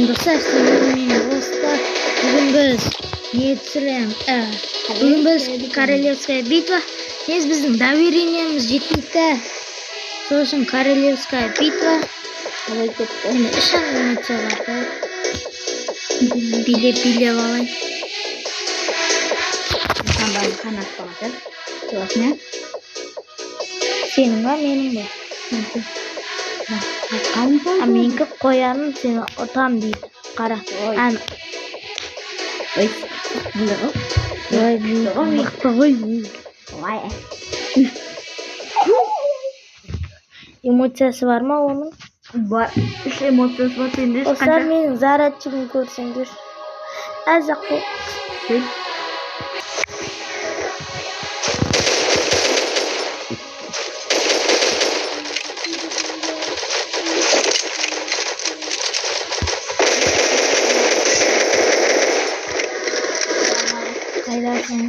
Достар, бүгін біз не түсіреміз? Бүгін біз Королевская битва. Біздің доверениеміз жетпейді. Сол үшін Королевская битва. Енді үш анимация бар. Билеп алайын. Қандай қанат болады? Жоқне? Сенің ба, менің ба? Менікі қояным, сені ұтам дейді. Қара. Ой, мықты ғой. Эмоциясы бар ма оның? бар. Үш эмоциясы бар сенде. Достар, менің зарядчығын көрсеңдер. Әзақ қой. Қайдасың?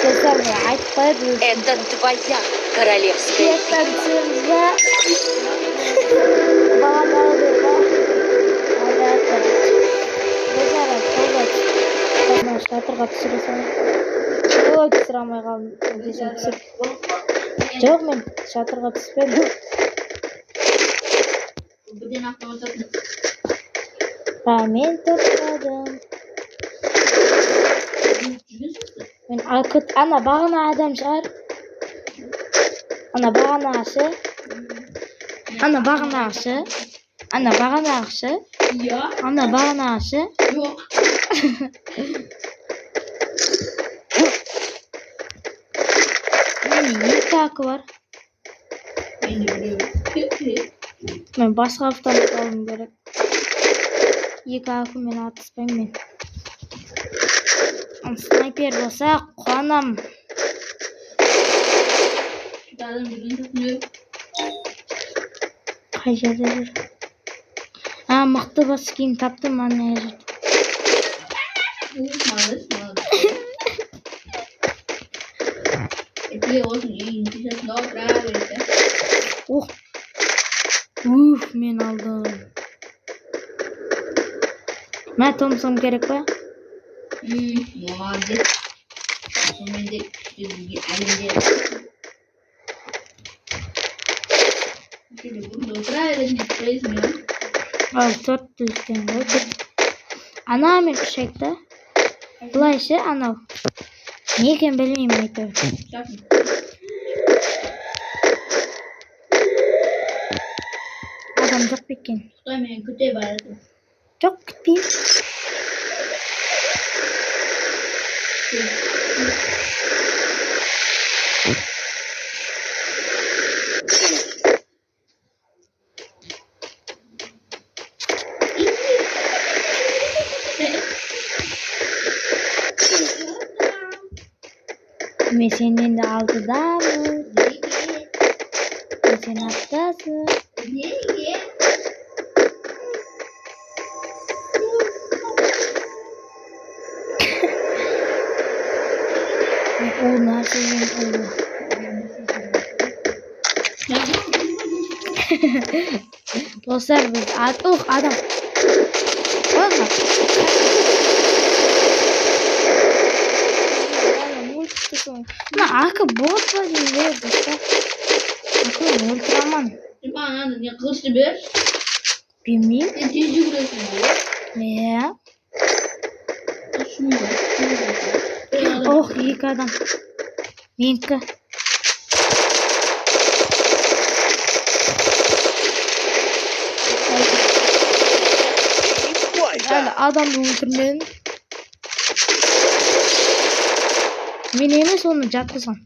Достар, айтып қойды. Это твоя королевская битва. Шатырға түсіре салайын. Ой, түсіре алмай қалдым десем түсіп. Жоқ, мен шатырға түспедім. Мен тұрмадым. Мен ана бағана адам шығар. Ана бағана ашы. Ана бағана ашы. Ана бағана ашы. Менің екі ақы бар. Мен басқа автомат алым керек. Екі ақы мен атыспаймын мен. Снайпер болса қуанам. Қай жерде жүр? Мықты бас киім таптым ана жерде. Мен алдым. Мә Томсон керек па? Молодец. Төрт түліктен ғой. Ана мен үш айтты. Бұлайшы анау. Не екен білмеймін айтыр. Адам жоқ бекен. Мен күте барады. Жоқ, күтпеймін. Мен сенен де алдыдамын. Мен сен аттасың. Ол нәрсемен ұлы. Достар, біз адам. Қойға. Мына ақы бот па деймін, достар. Ақы өлтіраман. Не қылышты бер? Білмеймін. Сен тез жүгіресің бе? Ох, екі адам. Менікі. Адамды өлтірмедім. Мен емес оны жатқызған.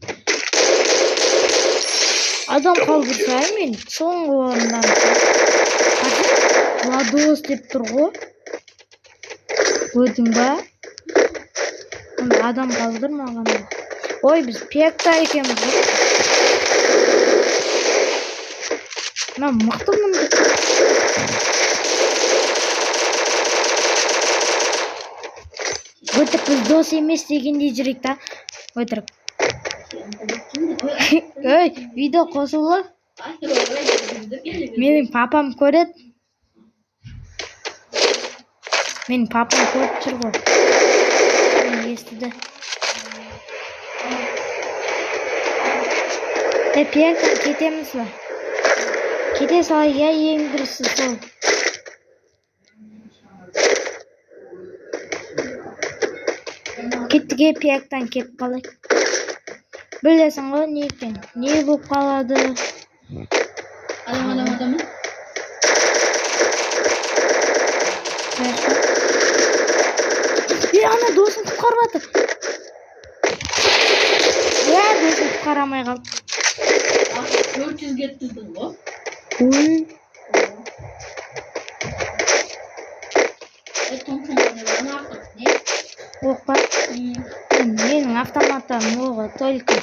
Адам қалдырса мен соңғы орындан. Владос деп тұр ғой. Көрдің ба? Адам қалдырмаған. Ой, біз пекта екенбіз. Мен мықтымын. Өтірік біз дос емес дегендей жүрек та. Өтірік. Ey, video qo'shildi. Mening papam ko'radi. Mening papam ko'rib turibdi. Men eshitdi. Piyakdan ketamizlar. Kete soyga eng birisi sol. Kettiga piyakdan ketib qolay. Bilasan-ku ne ekan? Ne bo'lib qoladi? Adam. Ana do'stim qutqaryapti. Ya do'stim qutqaramay qoldi. 400 getirdin bu. Uy. Tomtonlarını artık ne? O'qqa. Mening avtomatdan o'g'i только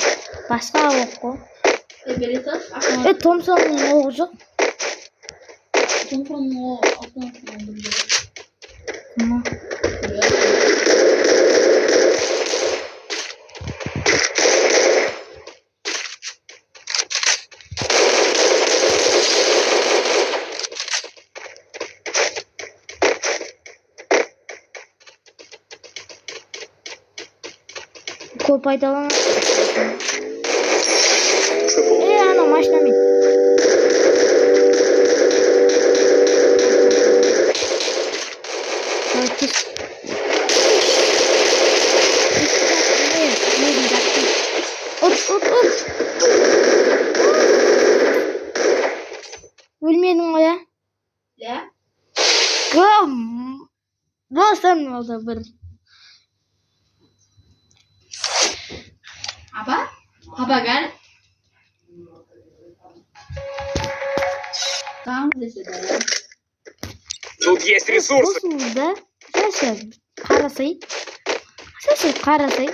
boshqa o'qqa. Beresas. Thompsonning o'g'i yo'q. Tomtonun o avtomatından buluyor. Ko'p paydalan. Ana mashinamen. Ölmedin o ya? Ya? Dostum oldu bir. Apa? Apa kan? Там здесь это. Тут есть ресурсы. Qo'shildi. Qarasay.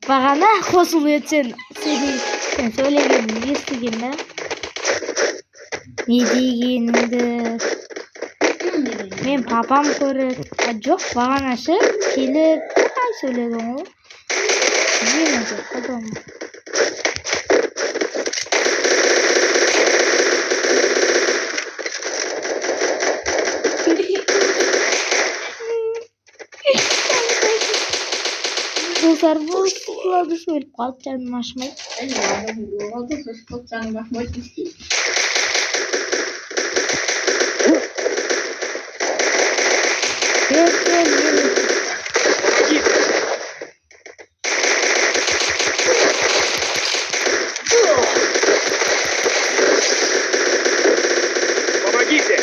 Bag'ana qo'shilib sen so'laganingni eshitganda. Ne deganingdi? Men papam ko'rib, yo'q, bag'anashi kelib, qay so'lagan u. Yemadi, odam. Do'stlar, bu qiladi so'lib qolib, canım açmaydi. Помогите!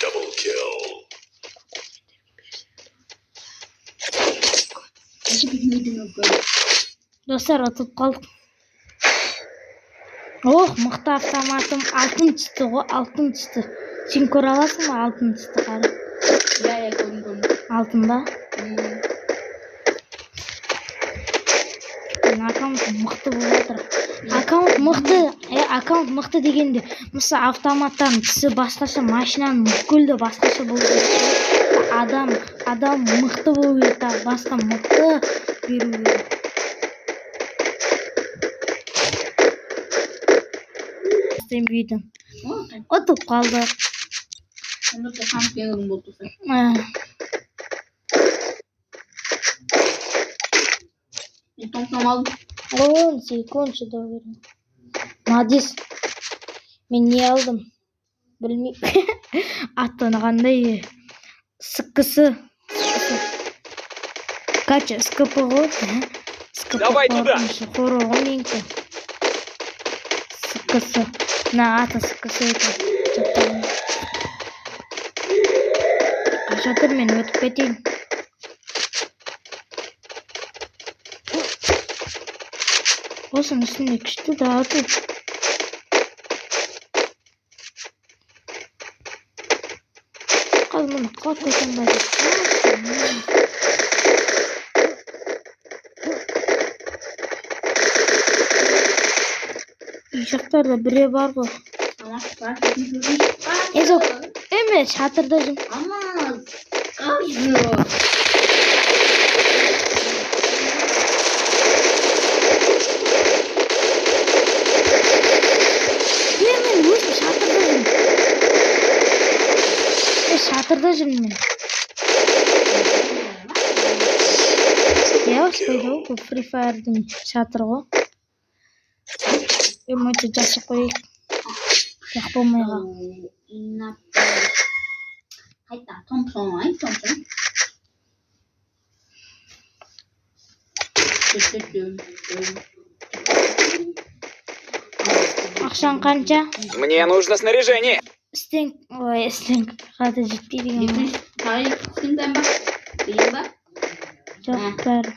Double kill. Do'stlar, o'tib qoldik. Oh, mıqta avtomatim altın çıktı o, altın çıktı. Sen ko'ra olasizmi altın çıktı qari? Ya ko'ring. Altında. Akaunt mıqta bo'ladir. Akaunt mıqta degende, misol avtomatdan tisi boshqacha, mashinaning mukuli boshqacha bo'ladi. Adam mıqta bo'ladi, boshqa mıqta beradi. Sen büyüdün. Otup kaldı. Onu da şampiyonum buldu sen. Tomtom aldım. On sekunç da verin. Madis. Men niye aldım? Bilmiyorum. Attığında sıkısı. Kaç sıkıpı var? Давай туда. Хороненько. Sıkısı. Na ata sıkısı это. Aşağıdır men ötüp keteyim. Olsun üstünde küçüktü daha atı. Kal bunu kalk koysan bari. Жақтарда біреу бар ғой. Tamam. Ben şimdi Ezok емес, шатырда жүр. Ama kalmıyor. Мен өзім шатырда жүрмін. Шатырда жүрмін мен. Я успейді ғой, бұл Free Fire'дың шатыры ғой. Емойты жасып қойып. Жақ болмайға. Hayda, Thompson. Ақшаң қанша? Мне нужно снаряжение. Стенг қады жетпейді екен. Hayır, kimden bak? Benim bak. Жоқ, бәрі.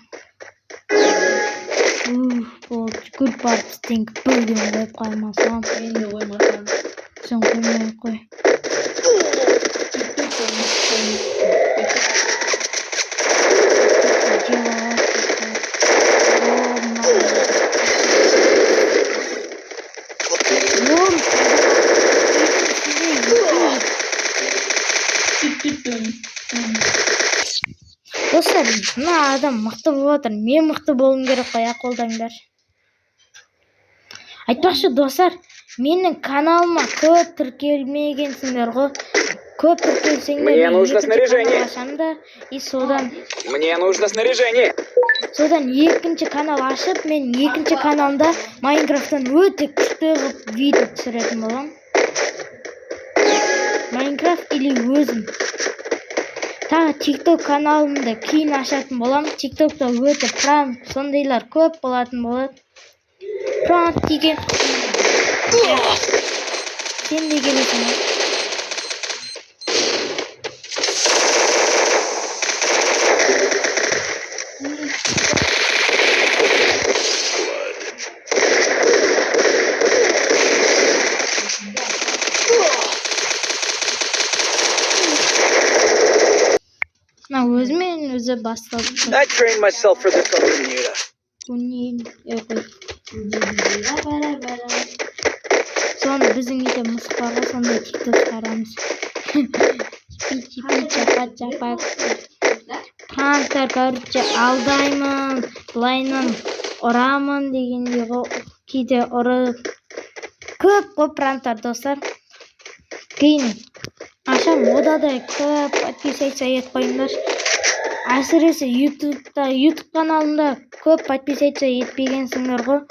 Бұл good part стенг бөлден қойып қоймасам. Benim de koymasam. Сен қоймай қой. Достар, мына адам мықты болып отыр. Мен мықты болуым керек қой, қолдаңдар. Айтпақшы достар, менің каналыма көп тіркелмегенсіңдер ғой. Көп тіркелсеңдер, Мне нужно снаряжение. И содан Мне нужно снаряжение. екінші канал ашып, мен екінші каналымда Майнкрафттан өте күшті қылып видео түсіретін болам. Майнкрафт или өзім. Тағы TikTok каналымды кейін ашатын болам. TikTokта өте пранк сондайлар көп болатын болады. Пранк деген. Сен де келесің ғой. Өзімен өзі басталып. I trained myself for this on Bermuda. Соны біздің үйде мысық бар ғой, сондай TikTok шығарамыз. Чапа. Пранктар, короче, алдаймын, былайынан ұрамын дегенде ғой, кейде ұрып. Көп қой пранктар, достар. Кейін ашам одадай көп подписаться ет қойыңдар. Әсіресе YouTube каналымда көп подписаться етпегенсіңдер ғой.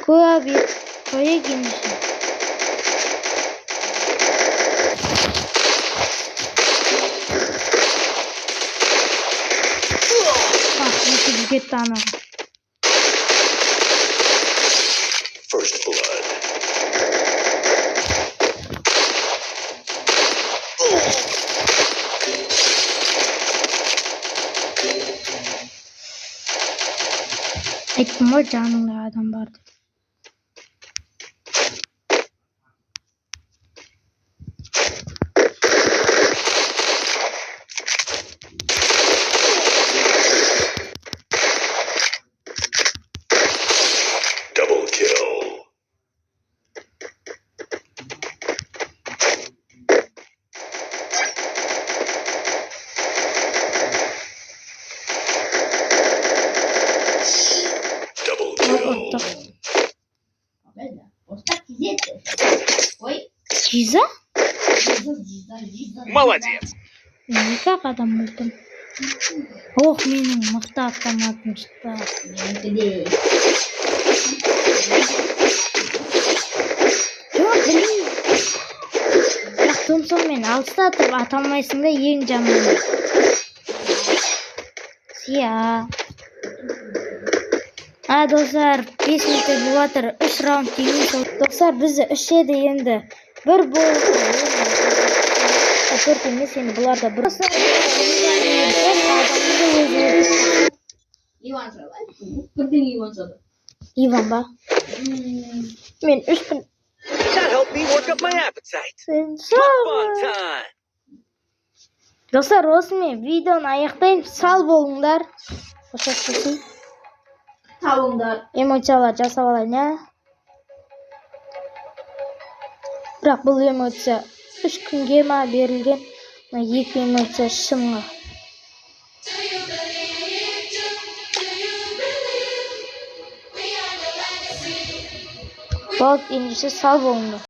Көп ет қойық ендеше. Кетті анау. First blood. Айттым ғой, жаныңда адам бар деп. Double kill. Оттық. Жиза? Молодец. Екі адам өлдім. Ох, менің мықты автоматым шықты. Жоқ, білмеймін. Бірақ Томпсонмен алыста тұрып аталмайсың да, ең жаманы. Сия. Достар, 5 минут болып жатыр, 3 раунд дейін. Достар, бізді 3 еді енді. Бір болды. 4 емес, енді бұларда бір. Иван çalar. Birden Ivан çalar. Иван ба? Мен 3 күн. That helped me work up my appetite. Fun time. Достар, осымен видеоны аяқтайын. Сау болыңдар. Tavunlar. Эмоциялар жасап алайын, Бірақ бұл эмоция 3 күнге ма берілген, 2 эмоция шынға. Балық ендеше сау болыңдар.